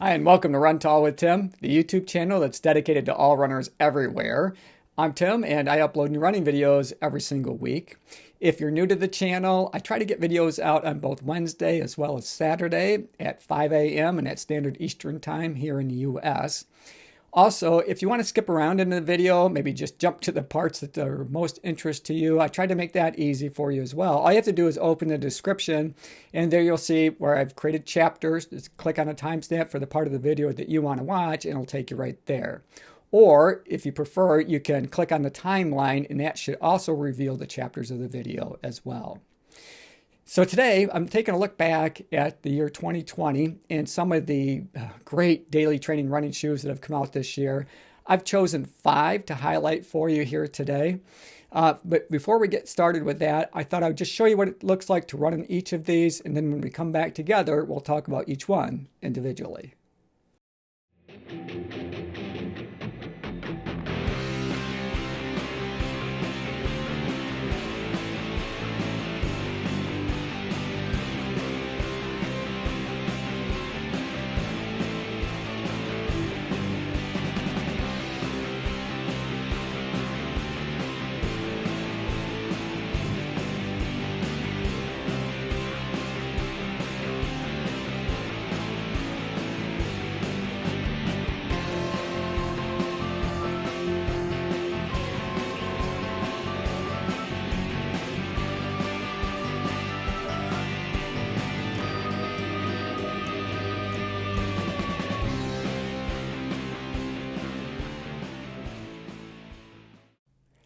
Hi, and welcome to Run Tall with Tim, the YouTube channel that's dedicated to all runners everywhere. I'm Tim, and I upload new running videos every single week. If you're new to the channel, I try to get videos out on both Wednesday as well as Saturday at 5 a.m. and at Standard Eastern Time here in the US. Also, if you want to skip around in the video, maybe just jump to the parts that are most interest to you, I try to make that easy for you as well. All you have to do is open the description, and there you'll see where I've created chapters. Just click on a timestamp for the part of the video that you want to watch, and it'll take you right there. Or, if you prefer, you can click on the timeline, and that should also reveal the chapters of the video as well. So today, I'm taking a look back at the year 2020 and some of the great daily training running shoes that have come out this year. I've chosen 5 to highlight for you here today. But before we get started with that, I thought I would just show you what it looks like to run in each of these. And then when we come back together, we'll talk about each one individually.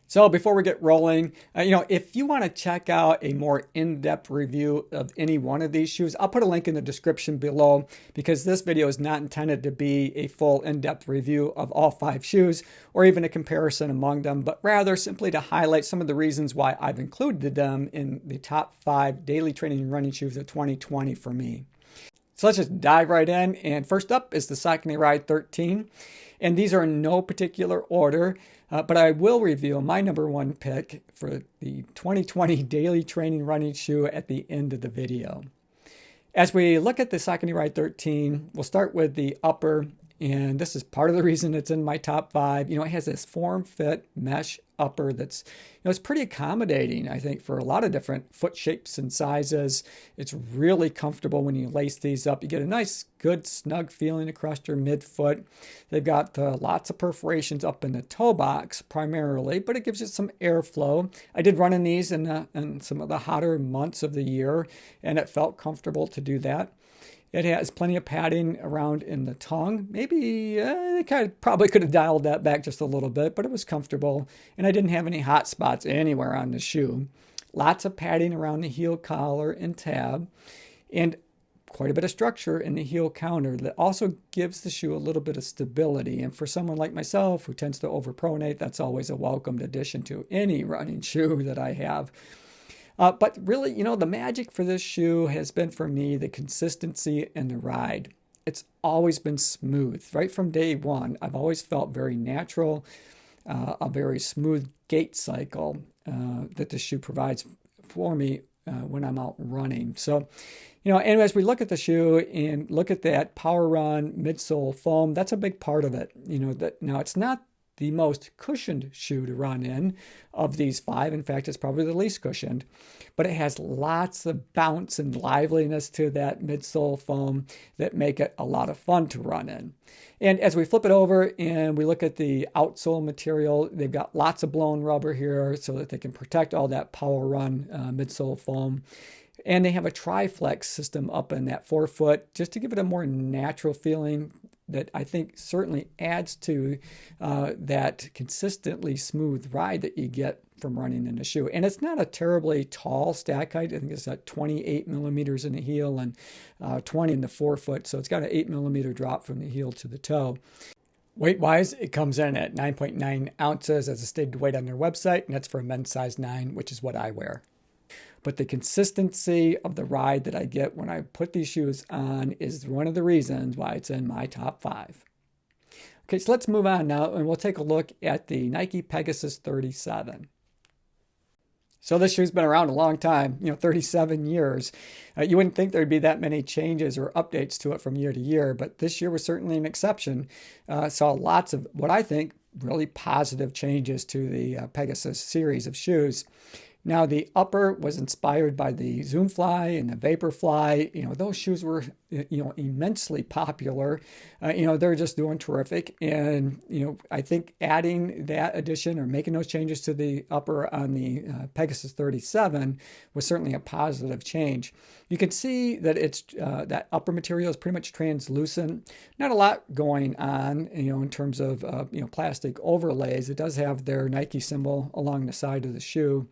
So before we get rolling, if you want to check out a more in-depth review of any one of these shoes, I'll put a link in the description below because this video is not intended to be a full in-depth review of all 5 shoes or even a comparison among them, but rather simply to highlight some of the reasons why I've included them in the top 5 daily training and running shoes of 2020 for me. So let's just dive right in. And first up is the Saucony Ride 13. And these are in no particular order, but I will reveal my number 1 pick for the 2020 daily training running shoe at the end of the video. As we look at the Saucony Ride 13, we'll start with the upper, and this is part of the reason it's in my top 5. It has this form-fit mesh upper that's, it's pretty accommodating, I think, for a lot of different foot shapes and sizes. It's really comfortable when you lace these up. You get a nice, good, snug feeling across your midfoot. They've got lots of perforations up in the toe box primarily, but it gives you some airflow. I did run in these in some of the hotter months of the year, and it felt comfortable to do that. It has plenty of padding around in the tongue. Maybe they probably could have dialed that back just a little bit, but it was comfortable. And I didn't have any hot spots anywhere on the shoe. Lots of padding around the heel collar and tab. And quite a bit of structure in the heel counter that also gives the shoe a little bit of stability. And for someone like myself who tends to overpronate, that's always a welcomed addition to any running shoe that I have. But really, the magic for this shoe has been for me the consistency and the ride. It's always been smooth. Right from day one, I've always felt very natural, a very smooth gait cycle that the shoe provides for me when I'm out running. So, and as we look at the shoe and look at that Power Run midsole foam, that's a big part of it. Now it's not the most cushioned shoe to run in of these 5. In fact, it's probably the least cushioned, but it has lots of bounce and liveliness to that midsole foam that make it a lot of fun to run in. And as we flip it over and we look at the outsole material, they've got lots of blown rubber here so that they can protect all that Power Run midsole foam. And they have a Tri-Flex system up in that forefoot just to give it a more natural feeling that I think certainly adds to that consistently smooth ride that you get from running in a shoe. And it's not a terribly tall stack height. I think it's at 28 millimeters in the heel and 20 in the forefoot. So it's got an 8 millimeter drop from the heel to the toe. Weight-wise, it comes in at 9.9 ounces as a stated weight on their website, and that's for a men's size 9, which is what I wear. But the consistency of the ride that I get when I put these shoes on is one of the reasons why it's in my top 5. Okay, so let's move on now, and we'll take a look at the Nike Pegasus 37. So this shoe's been around a long time, 37 years. You wouldn't think there'd be that many changes or updates to it from year to year, but this year was certainly an exception. Saw lots of what I think really positive changes to the Pegasus series of shoes. Now, the upper was inspired by the Zoomfly and the Vaporfly. Those shoes were, immensely popular. They're just doing terrific. And, I think adding that addition or making those changes to the upper on the Pegasus 37 was certainly a positive change. You can see that it's that upper material is pretty much translucent. Not a lot going on, in terms of, plastic overlays. It does have their Nike symbol along the side of the shoe.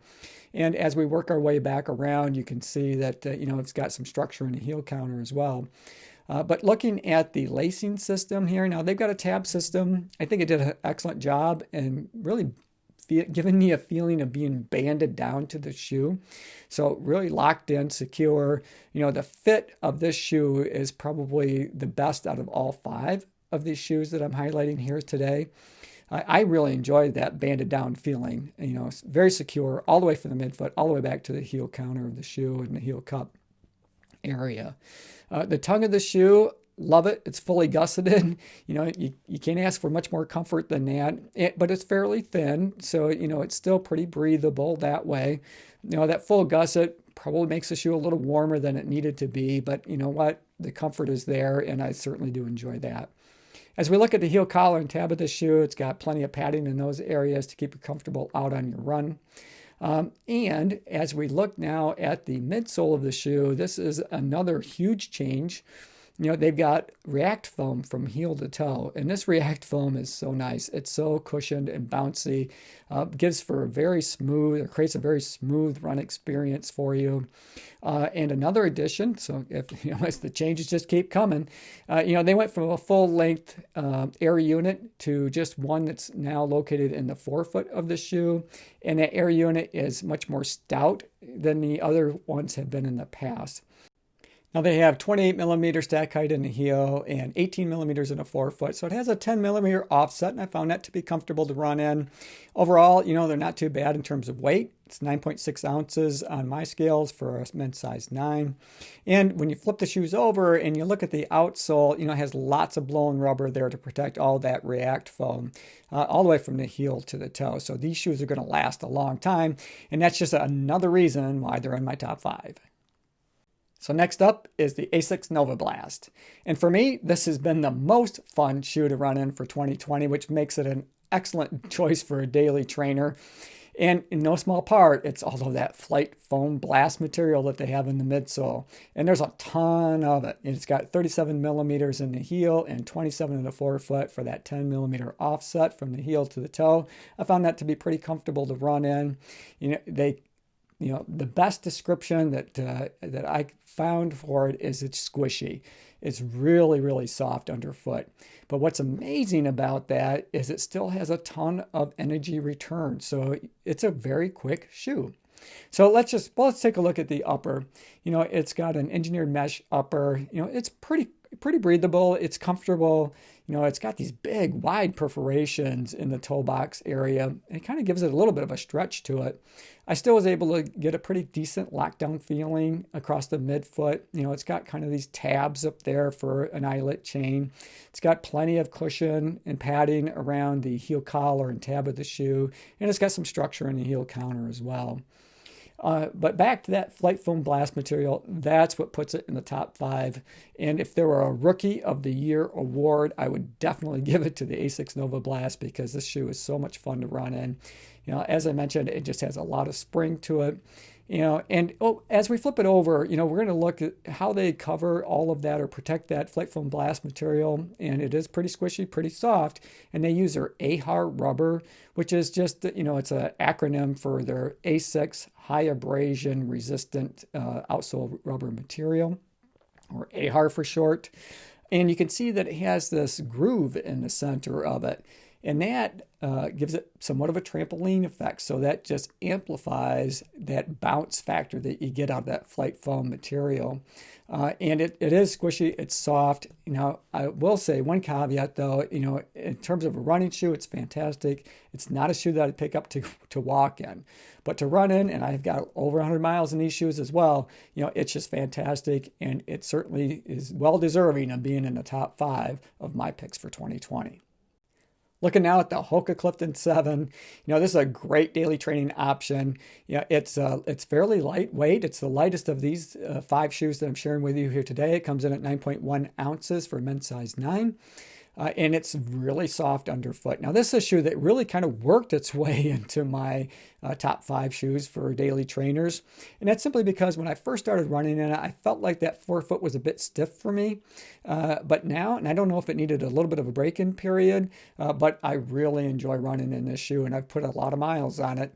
And as we work our way back around, you can see that, it's got some structure in the heel counter as well. But looking at the lacing system here, now they've got a tab system. I think it did an excellent job and really giving me a feeling of being banded down to the shoe. So really locked in, secure. The fit of this shoe is probably the best out of all 5 of these shoes that I'm highlighting here today. I really enjoyed that banded down feeling. It's very secure all the way from the midfoot, all the way back to the heel counter of the shoe and the heel cup area. The tongue of the shoe, love it. It's fully gusseted. You can't ask for much more comfort than that, but it's fairly thin. So, it's still pretty breathable that way. That full gusset probably makes the shoe a little warmer than it needed to be, but you know what? The comfort is there, and I certainly do enjoy that. As we look at the heel collar and tab of the shoe, it's got plenty of padding in those areas to keep you comfortable out on your run. And as we look now at the midsole of the shoe, this is another huge change. They've got React foam from heel to toe, and this React foam is so nice. It's so cushioned and bouncy, gives for a very smooth, or creates a very smooth run experience for you. And another addition, so if as the changes just keep coming, they went from a full length air unit to just one that's now located in the forefoot of the shoe, and that air unit is much more stout than the other ones have been in the past. Now they have 28 millimeter stack height in the heel and 18 millimeters in the forefoot. So it has a 10 millimeter offset, and I found that to be comfortable to run in. Overall, they're not too bad in terms of weight. It's 9.6 ounces on my scales for a men's size 9. And when you flip the shoes over and you look at the outsole, it has lots of blown rubber there to protect all that React foam, all the way from the heel to the toe. So these shoes are going to last a long time. And that's just another reason why they're in my top 5. So next up is the Asics Novablast. And for me, this has been the most fun shoe to run in for 2020, which makes it an excellent choice for a daily trainer. And in no small part, it's all of that flight foam blast material that they have in the midsole. And there's a ton of it. And it's got 37 millimeters in the heel and 27 in the forefoot for that 10 millimeter offset from the heel to the toe. I found that to be pretty comfortable to run in. The best description that I found for it is it's squishy. It's really, really soft underfoot. But what's amazing about that is it still has a ton of energy return. So it's a very quick shoe. So let's take a look at the upper. It's got an engineered mesh upper. It's pretty breathable. It's comfortable. It's got these big, wide perforations in the toe box area. It kind of gives it a little bit of a stretch to it. I still was able to get a pretty decent lockdown feeling across the midfoot. It's got kind of these tabs up there for an eyelet chain. It's got plenty of cushion and padding around the heel collar and tab of the shoe. And it's got some structure in the heel counter as well. But back to that flight foam blast material, that's what puts it in the top 5. And if there were a Rookie of the Year award, I would definitely give it to the Asics Novablast because this shoe is so much fun to run in. As I mentioned, it just has a lot of spring to it. As we flip it over, we're going to look at how they cover all of that or protect that flight foam blast material. And it is pretty squishy, pretty soft. And they use their AHAR rubber, which is just, it's an acronym for their Asics High Abrasion Resistant Outsole Rubber Material, or AHAR for short. And you can see that it has this groove in the center of it. And that gives it somewhat of a trampoline effect. So that just amplifies that bounce factor that you get out of that flight foam material. And it is squishy, it's soft. I will say one caveat though, in terms of a running shoe, it's fantastic. It's not a shoe that I'd pick up to walk in, but to run in, and I've got over 100 miles in these shoes as well, it's just fantastic. And it certainly is well deserving of being in the top 5 of my picks for 2020. Looking now at the Hoka Clifton 7, this is a great daily training option. It's fairly lightweight. It's the lightest of these 5 shoes that I'm sharing with you here today. It comes in at 9.1 ounces for men's size 9. And it's really soft underfoot. Now, this is a shoe that really kind of worked its way into my top 5 shoes for daily trainers. And that's simply because when I first started running in it, I felt like that forefoot was a bit stiff for me. But now, and I don't know if it needed a little bit of a break-in period, but I really enjoy running in this shoe. And I've put a lot of miles on it,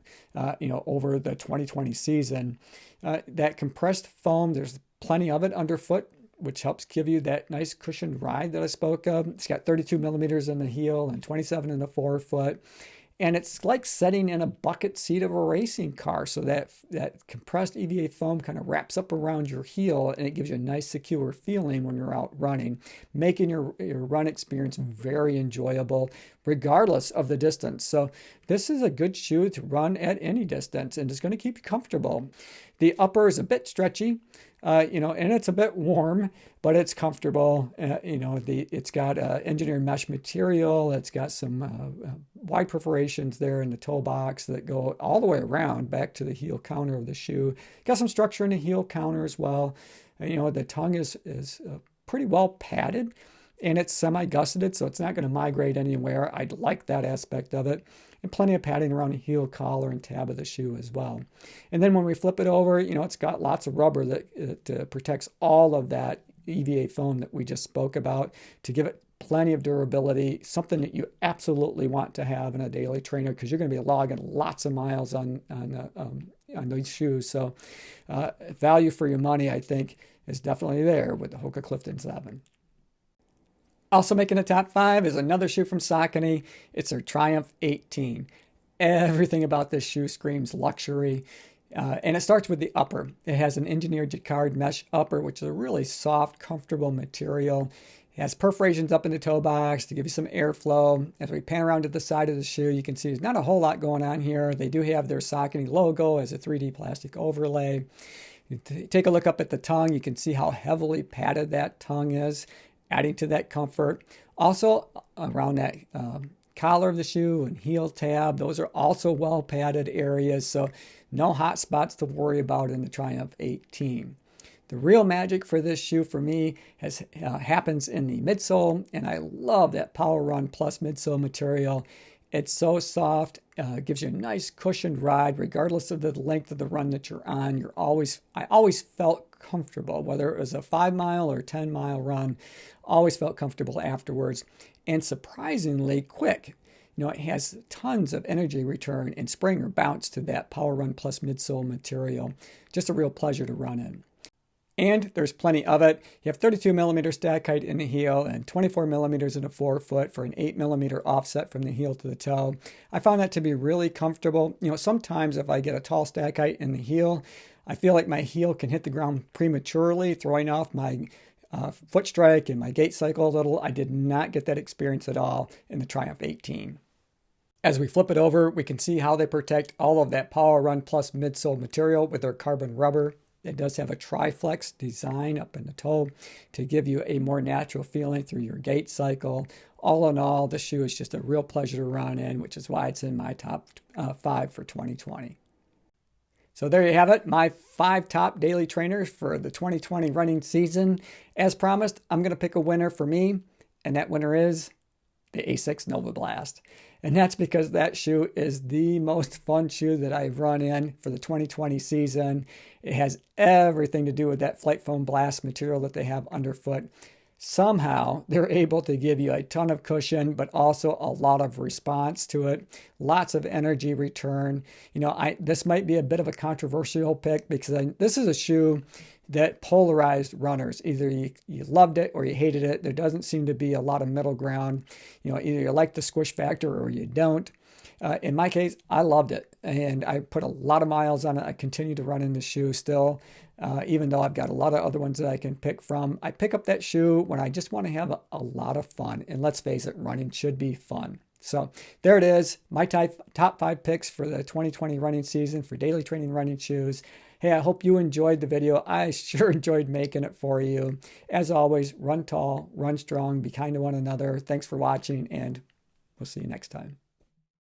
over the 2020 season. That compressed foam, there's plenty of it underfoot, which helps give you that nice cushioned ride that I spoke of. It's got 32 millimeters in the heel and 27 in the forefoot. And it's like setting in a bucket seat of a racing car. So that compressed EVA foam kind of wraps up around your heel and it gives you a nice secure feeling when you're out running, making your run experience very enjoyable regardless of the distance. So this is a good shoe to run at any distance and it's going to keep you comfortable. The upper is a bit stretchy. And it's a bit warm, but it's comfortable. It's got engineered mesh material. It's got some wide perforations there in the toe box that go all the way around back to the heel counter of the shoe. Got some structure in the heel counter as well. The tongue is pretty well padded and it's semi-gusseted, so it's not going to migrate anywhere. I like that aspect of it. And plenty of padding around the heel collar and tab of the shoe as well. And then when we flip it over, it's got lots of rubber that protects all of that EVA foam that we just spoke about to give it plenty of durability, something that you absolutely want to have in a daily trainer because you're going to be logging lots of miles on these shoes. So value for your money, I think, is definitely there with the Hoka Clifton 7. Also making the top 5 is another shoe from Saucony. It's their Triumph 18. Everything about this shoe screams luxury. And it starts with the upper. It has an engineered jacquard mesh upper, which is a really soft, comfortable material. It has perforations up in the toe box to give you some airflow. As we pan around to the side of the shoe, you can see there's not a whole lot going on here. They do have their Saucony logo as a 3D plastic overlay. You take a look up at the tongue. You can see how heavily padded that tongue is, adding to that comfort. Also around that collar of the shoe and heel tab, those are also well padded areas, so no hot spots to worry about in the Triumph 18. The real magic for this shoe for me happens in the midsole, and I love that Power Run Plus midsole material. It's so soft, gives you a nice cushioned ride regardless of the length of the run that you're on. I always felt comfortable, whether it was a 5-mile or 10-mile run, always felt comfortable afterwards, and surprisingly quick. It has tons of energy return and spring or bounce to that Power Run Plus midsole material. Just a real pleasure to run in. And there's plenty of it. You have 32 millimeter stack height in the heel and 24 millimeters in the forefoot for an 8 millimeter offset from the heel to the toe. I found that to be really comfortable. Sometimes if I get a tall stack height in the heel, I feel like my heel can hit the ground prematurely, throwing off my foot strike and my gait cycle a little. I did not get that experience at all in the Triumph 18. As we flip it over, we can see how they protect all of that Power Run Plus midsole material with their carbon rubber. It does have a Tri-Flex design up in the toe to give you a more natural feeling through your gait cycle. All in all, the shoe is just a real pleasure to run in, which is why it's in my top 5 for 2020. So there you have it, my 5 top daily trainers for the 2020 running season. As promised, I'm going to pick a winner for me, and that winner is the Asics Novablast. And that's because that shoe is the most fun shoe that I've run in for the 2020 season. It has everything to do with that flight foam blast material that they have underfoot. somehow they're able to give you a ton of cushion, but also a lot of response to it, lots of energy return. This might be a bit of a controversial pick because this is a shoe that polarized runners. Either you loved it or you hated it. There doesn't seem to be a lot of middle ground. Either you like the squish factor or you don't. In my case, I loved it, and I put a lot of miles on it. I continue to run in the shoe still, even though I've got a lot of other ones that I can pick from. I pick up that shoe when I just want to have a lot of fun, and let's face it, running should be fun. So there it is, my top 5 picks for the 2020 running season for daily training running shoes. Hey, I hope you enjoyed the video. I sure enjoyed making it for you. As always, run tall, run strong, be kind to one another. Thanks for watching, and we'll see you next time.